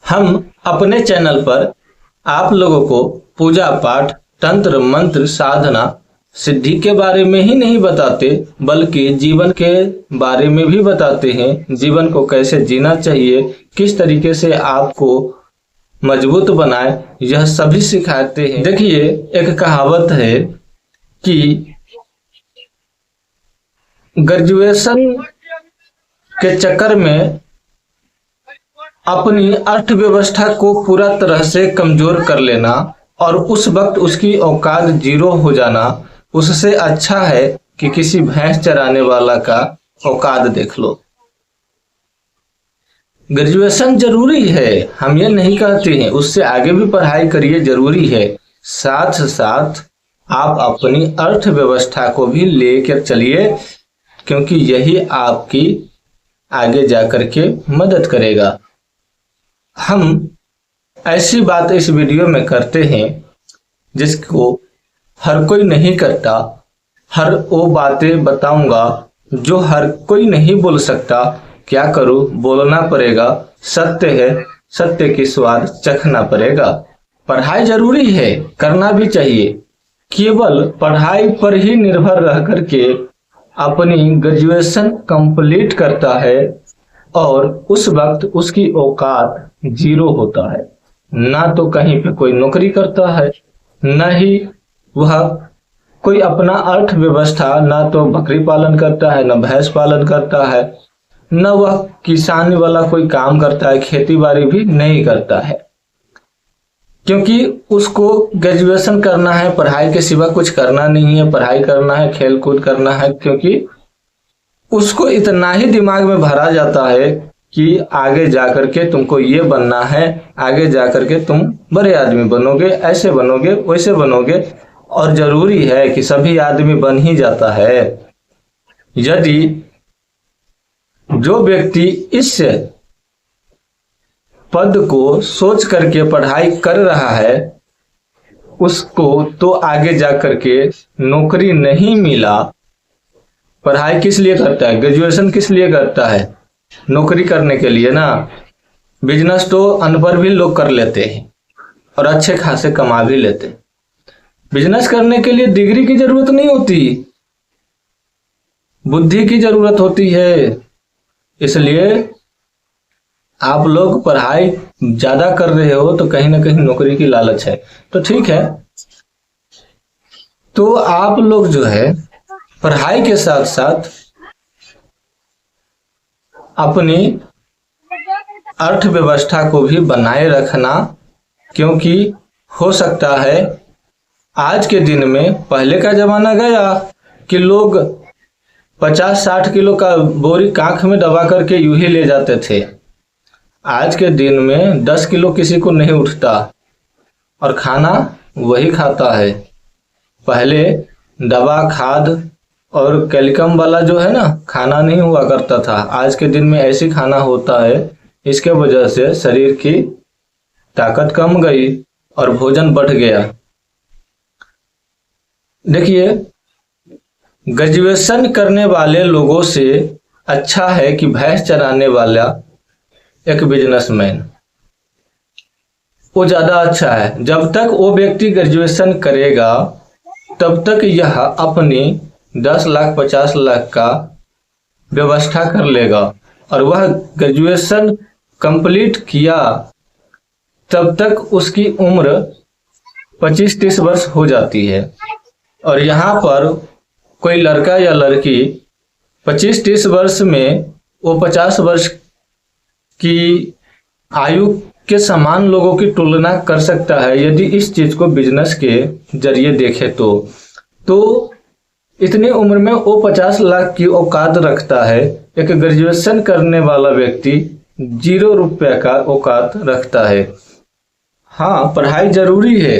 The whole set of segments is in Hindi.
हम अपने चैनल पर आप लोगों को पूजा पाठ, तंत्र मंत्र, साधना, सिद्धि के बारे में ही नहीं बताते बल्कि जीवन के बारे में भी बताते हैं। जीवन को कैसे जीना चाहिए, किस तरीके से आपको मजबूत बनाए, यह सभी सिखाते हैं। देखिए, एक कहावत है कि ग्रेजुएशन के चक्कर में अपनी अर्थव्यवस्था को पूरा तरह से कमजोर कर लेना और उस वक्त उसकी औकात जीरो हो जाना, उससे अच्छा है कि किसी भैंस चराने वाला का औकात देख लो। ग्रेजुएशन जरूरी है, हम ये नहीं कहते हैं, उससे आगे भी पढ़ाई करिए, जरूरी है। साथ साथ आप अपनी अर्थव्यवस्था को भी लेकर चलिए, क्योंकि यही आपकी आगे जाकर के मदद करेगा। हम ऐसी बात इस वीडियो में करते हैं जिसको हर कोई नहीं करता। हर वो बातें बताऊंगा जो हर कोई नहीं बोल सकता। क्या करूं, बोलना पड़ेगा। सत्य है, सत्य की स्वाद चखना पड़ेगा। पढ़ाई जरूरी है, करना भी चाहिए। केवल पढ़ाई पर ही निर्भर रह करके अपनी ग्रेजुएशन कंप्लीट करता है और उस वक्त उसकी औकात जीरो होता है। ना तो कहीं पे कोई नौकरी करता है, न ही वह कोई अपना अर्थव्यवस्था, ना तो बकरी पालन करता है, न भैंस पालन करता है, न वह किसानी वाला कोई काम करता है, खेती बाड़ी भी नहीं करता है। क्योंकि उसको ग्रेजुएशन करना है, पढ़ाई के सिवा कुछ करना नहीं है। पढ़ाई करना है, खेल कूद करना है, क्योंकि उसको इतना ही दिमाग में भरा जाता है कि आगे जाकर के तुमको ये बनना है, आगे जाकर के तुम बड़े आदमी बनोगे, ऐसे बनोगे, वैसे बनोगे। और जरूरी है कि सभी आदमी बन ही जाता है। यदि जो व्यक्ति इस पद को सोच करके पढ़ाई कर रहा है, उसको तो आगे जाकर के नौकरी नहीं मिला। पढ़ाई किस लिए करता है, ग्रेजुएशन किस लिए करता है? नौकरी करने के लिए ना। बिजनेस तो अनपढ़ भी लोग कर लेते हैं और अच्छे खासे कमा भी लेते हैं। बिजनेस करने के लिए डिग्री की जरूरत नहीं होती, बुद्धि की जरूरत होती है। इसलिए आप लोग पढ़ाई ज्यादा कर रहे हो तो कहीं ना कहीं नौकरी की लालच है, तो ठीक है। तो आप लोग जो है पढ़ाई के साथ साथ अपनी अर्थव्यवस्था को भी बनाए रखना, क्योंकि हो सकता है आज के दिन में, पहले का जमाना गया कि लोग 50-60 किलो का बोरी कांख में दबा करके यूं ही ले जाते थे। आज के दिन में 10 किलो किसी को नहीं उठता और खाना वही खाता है। पहले दवा, खाद और कैल्शियम वाला जो है ना, खाना नहीं हुआ करता था। आज के दिन में ऐसी खाना होता है, इसके वजह से शरीर की ताकत कम गई और भोजन बढ़ गया। देखिए, ग्रेजुएशन करने वाले लोगों से अच्छा है कि भैंस चराने वाला एक बिजनेसमैन, वो ज्यादा अच्छा है। जब तक वो व्यक्ति ग्रेजुएशन करेगा तब तक यह अपनी 10 लाख 50 लाख का व्यवस्था कर लेगा, और वह ग्रेजुएशन कंप्लीट किया तब तक उसकी उम्र 25-30 वर्ष हो जाती है। और यहाँ पर कोई लड़का या लड़की 25-30 वर्ष में वो 50 वर्ष की आयु के समान लोगों की तुलना कर सकता है, यदि इस चीज को बिजनेस के जरिए देखे तो इतनी उम्र में वो 50 लाख की औकात रखता है। एक ग्रेजुएशन करने वाला व्यक्ति 0 रुपये का औकात रखता है। हाँ, पढ़ाई जरूरी है।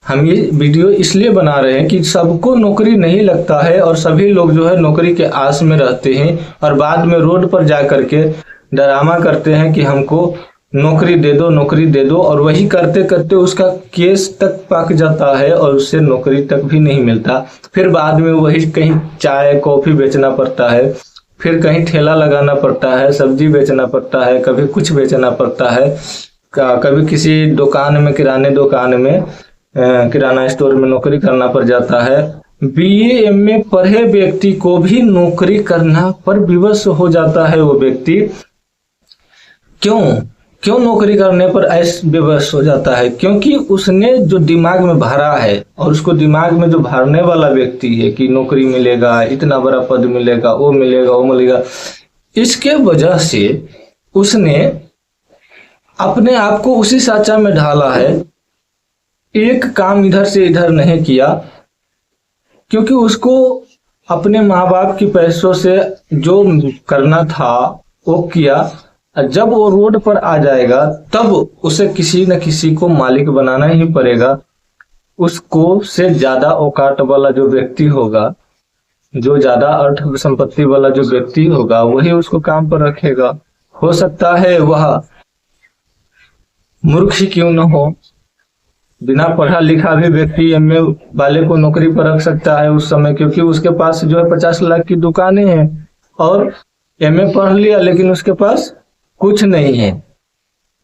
हम ये वीडियो इसलिए बना रहे हैं कि सबको नौकरी नहीं लगता है और सभी लोग जो है नौकरी के आस में रहते हैं और बाद में रोड पर जा करके ड्रामा करते हैं कि हमको नौकरी दे दो, नौकरी दे दो, और वही करते करते उसका केस तक पक जाता है और उससे नौकरी तक भी नहीं मिलता। फिर बाद में वही कहीं चाय कॉफी बेचना पड़ता है, फिर कहीं ठेला लगाना पड़ता है, सब्जी बेचना पड़ता है, कभी कुछ बेचना पड़ता है। कभी किसी दुकान में, किराने दुकान में, किराना स्टोर में नौकरी करना पड़ जाता है। बीए एमए पढ़े व्यक्ति को भी नौकरी करना पर विवश हो जाता है वो व्यक्ति। क्यों क्यों नौकरी करने पर ऐसे विवश हो जाता है? क्योंकि उसने जो दिमाग में भरा है, और उसको दिमाग में जो भरने वाला व्यक्ति है कि नौकरी मिलेगा, इतना बड़ा पद मिलेगा, वो मिलेगा, वो मिलेगा, इसके वजह से उसने अपने आप को उसी साचा में ढाला है। एक काम इधर से इधर नहीं किया, क्योंकि उसको अपने माँ बाप के पैसों से जो करना था वो किया। जब वो रोड पर आ जाएगा तब उसे किसी न किसी को मालिक बनाना ही पड़ेगा। उसको से ज्यादा औकात वाला जो व्यक्ति होगा, जो ज्यादा अर्थ संपत्ति वाला जो व्यक्ति होगा, वही उसको काम पर रखेगा। हो सकता है वह मूर्ख ही क्यों न हो, बिना पढ़ा लिखा भी व्यक्ति एमए वाले को नौकरी पर रख सकता है उस समय, क्योंकि उसके पास जो है 50 लाख की दुकानें हैं, और एमए पढ़ लिया लेकिन उसके पास कुछ नहीं है।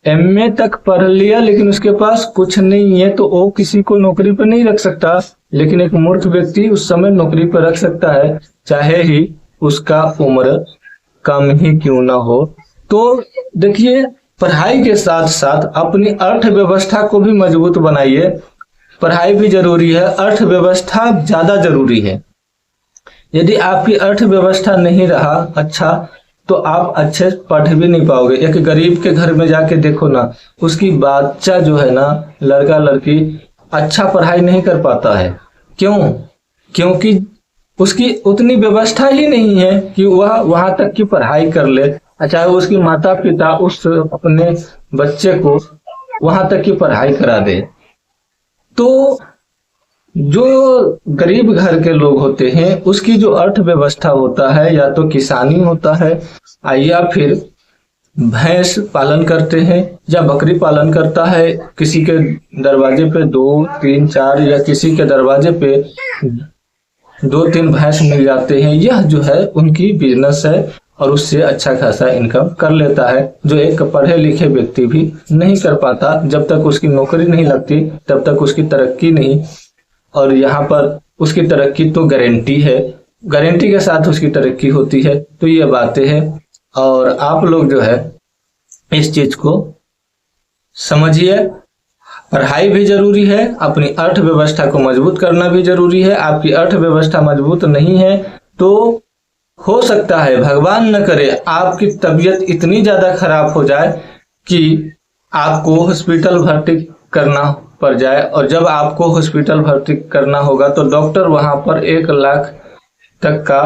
एमए तक पढ़ लिया लेकिन उसके पास कुछ नहीं है, तो वो किसी को नौकरी पर नहीं रख सकता। लेकिन एक मूर्ख व्यक्ति उस समय नौकरी पर रख सकता है, चाहे ही उसका उम्र कम ही क्यों ना हो। तो देखिए, पढ़ाई के साथ साथ अपनी अर्थव्यवस्था को भी मजबूत बनाइए। पढ़ाई भी जरूरी है, अर्थव्यवस्था ज्यादा जरूरी है। यदि आपकी अर्थव्यवस्था नहीं रहा अच्छा, तो आप अच्छे पढ़ भी नहीं पाओगे। एक गरीब के घर में जाके देखो ना, उसकी बच्चा जो है ना, लड़का लड़की अच्छा पढ़ाई नहीं कर पाता है। क्यों? क्योंकि उसकी उतनी व्यवस्था ही नहीं है कि वह वहां तक की पढ़ाई कर ले, चाहे उसकी माता पिता उस अपने बच्चे को वहां तक की पढ़ाई करा दे। तो जो गरीब घर के लोग होते हैं, उसकी जो अर्थव्यवस्था होता है, या तो किसानी होता है, या फिर भैंस पालन करते हैं, या बकरी पालन करता है। किसी के दरवाजे पे 2, 3, 4, या किसी के दरवाजे पे 2-3 भैंस मिल जाते हैं। यह जो है उनकी बिजनेस है, और उससे अच्छा खासा इनकम कर लेता है, जो एक पढ़े लिखे व्यक्ति भी नहीं कर पाता। जब तक उसकी नौकरी नहीं लगती तब तक उसकी तरक्की नहीं। और यहाँ पर उसकी तरक्की तो गारंटी है, गारंटी के साथ उसकी तरक्की होती है। तो ये बातें हैं, और आप लोग जो है इस चीज को समझिए। पढ़ाई भी जरूरी है, अपनी अर्थव्यवस्था को मजबूत करना भी जरूरी है। आपकी अर्थव्यवस्था मजबूत नहीं है तो हो सकता है, भगवान न करे, आपकी तबीयत इतनी ज्यादा खराब हो जाए कि आपको हॉस्पिटल भर्ती करना पड़ जाए। और जब आपको हॉस्पिटल भर्ती करना होगा तो डॉक्टर वहां पर 1 लाख तक का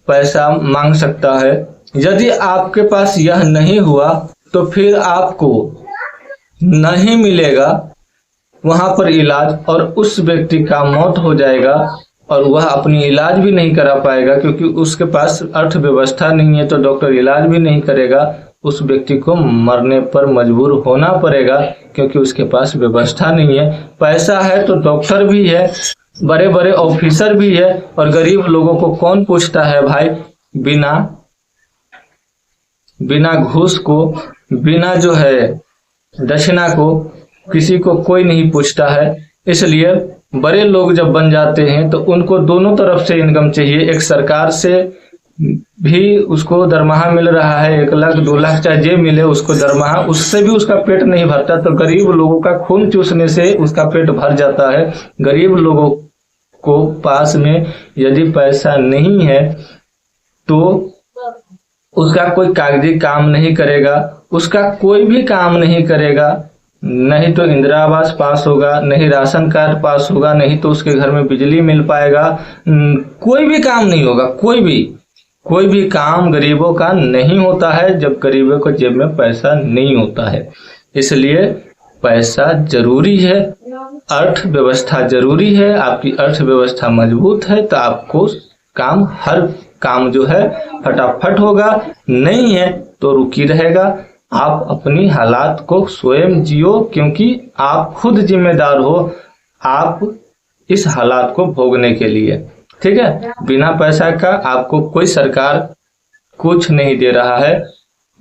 पैसा मांग सकता है। यदि आपके पास यह नहीं हुआ तो फिर आपको नहीं मिलेगा वहां पर इलाज, और उस व्यक्ति का मौत हो जाएगा, और वह अपनी इलाज भी नहीं करा पाएगा, क्योंकि उसके पास अर्थव्यवस्था नहीं है। तो डॉक्टर इलाज भी नहीं करेगा, उस व्यक्ति को मरने पर मजबूर होना पड़ेगा, क्योंकि उसके पास व्यवस्था नहीं है। पैसा है तो डॉक्टर भी है, बड़े बड़े ऑफिसर भी है, और गरीब लोगों को कौन पूछता है भाई? बिना घूस को, बिना जो है दक्षिणा को, किसी को कोई नहीं पूछता है। इसलिए बड़े लोग जब बन जाते हैं तो उनको दोनों तरफ से इनकम चाहिए। एक सरकार से भी उसको दरमाहा मिल रहा है, 1 लाख 2 लाख चाहे जे मिले उसको दरमाहा, उससे भी उसका पेट नहीं भरता। तो गरीब लोगों का खून चूसने से उसका पेट भर जाता है। गरीब लोगों को पास में यदि पैसा नहीं है तो उसका कोई कागजी काम नहीं करेगा, उसका कोई भी काम नहीं करेगा। नहीं तो इंदिरा आवास पास होगा, नहीं राशन कार्ड पास होगा, नहीं तो उसके घर में बिजली मिल पाएगा, कोई भी काम नहीं होगा। कोई भी काम गरीबों का नहीं होता है जब गरीबों को जेब में पैसा नहीं होता है। इसलिए पैसा जरूरी है, अर्थव्यवस्था जरूरी है। आपकी अर्थव्यवस्था मजबूत है तो आपको हर काम जो है फटाफट होगा, नहीं है तो रुकी रहेगा। आप अपनी हालात को स्वयं जियो, क्योंकि आप खुद जिम्मेदार हो आप इस हालात को भोगने के लिए। ठीक है, बिना पैसा का आपको कोई सरकार कुछ नहीं दे रहा है।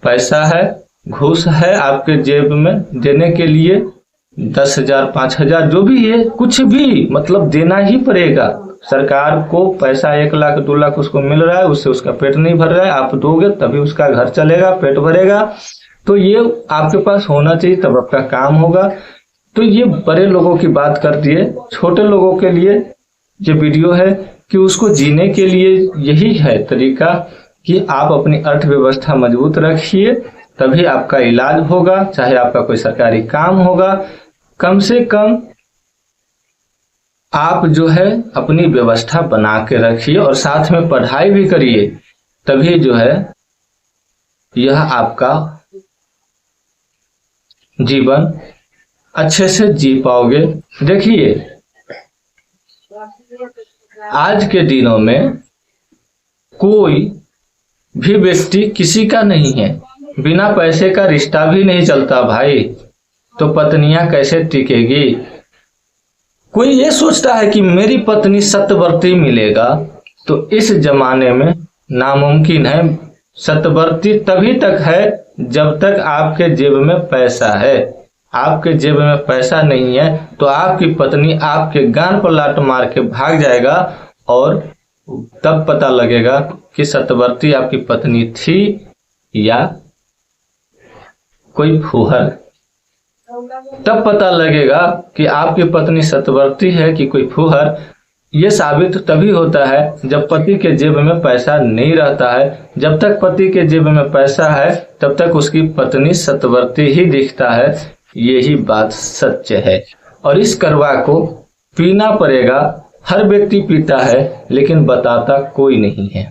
पैसा है, घूस है आपके जेब में देने के लिए, 10,000 5,000 जो भी है, कुछ भी मतलब देना ही पड़ेगा। सरकार को पैसा 1 लाख 2 लाख उसको मिल रहा है, उससे उसका पेट नहीं भर रहा है, आप दोगे तभी उसका घर चलेगा, पेट भरेगा। तो ये आपके पास होना चाहिए, तब आपका काम होगा। तो ये बड़े लोगों की बात कर दिए। छोटे लोगों के लिए ये वीडियो है कि उसको जीने के लिए यही है तरीका कि आप अपनी अर्थव्यवस्था मजबूत रखिए, तभी आपका इलाज होगा, चाहे आपका कोई सरकारी काम होगा। कम से कम आप जो है अपनी व्यवस्था बना के रखिए और साथ में पढ़ाई भी करिए, तभी जो है यह आपका जीवन अच्छे से जी पाओगे। देखिए आज के दिनों में कोई भी व्यक्ति किसी का नहीं है, बिना पैसे का रिश्ता भी नहीं चलता भाई, तो पत्नियां कैसे टिकेगी। कोई ये सोचता है कि मेरी पत्नी सत्यवर्ती मिलेगा, तो इस जमाने में नामुमकिन है। सत्यवर्ती तभी तक है जब तक आपके जेब में पैसा है। आपके जेब में पैसा नहीं है तो आपकी पत्नी आपके गान पर लात मार के भाग जाएगा, और तब पता लगेगा कि सत्यवर्ती आपकी पत्नी थी या कोई फूहर। तब पता लगेगा कि आपकी पत्नी सत्यवर्ती है कि कोई फूहर। ये साबित तभी होता है जब पति के जेब में पैसा नहीं रहता है। जब तक पति के जेब में पैसा है तब तक उसकी पत्नी सत्यवर्ती ही दिखता है। यही बात सच है, और इस करवा को पीना पड़ेगा। हर व्यक्ति पीता है लेकिन बताता कोई नहीं है।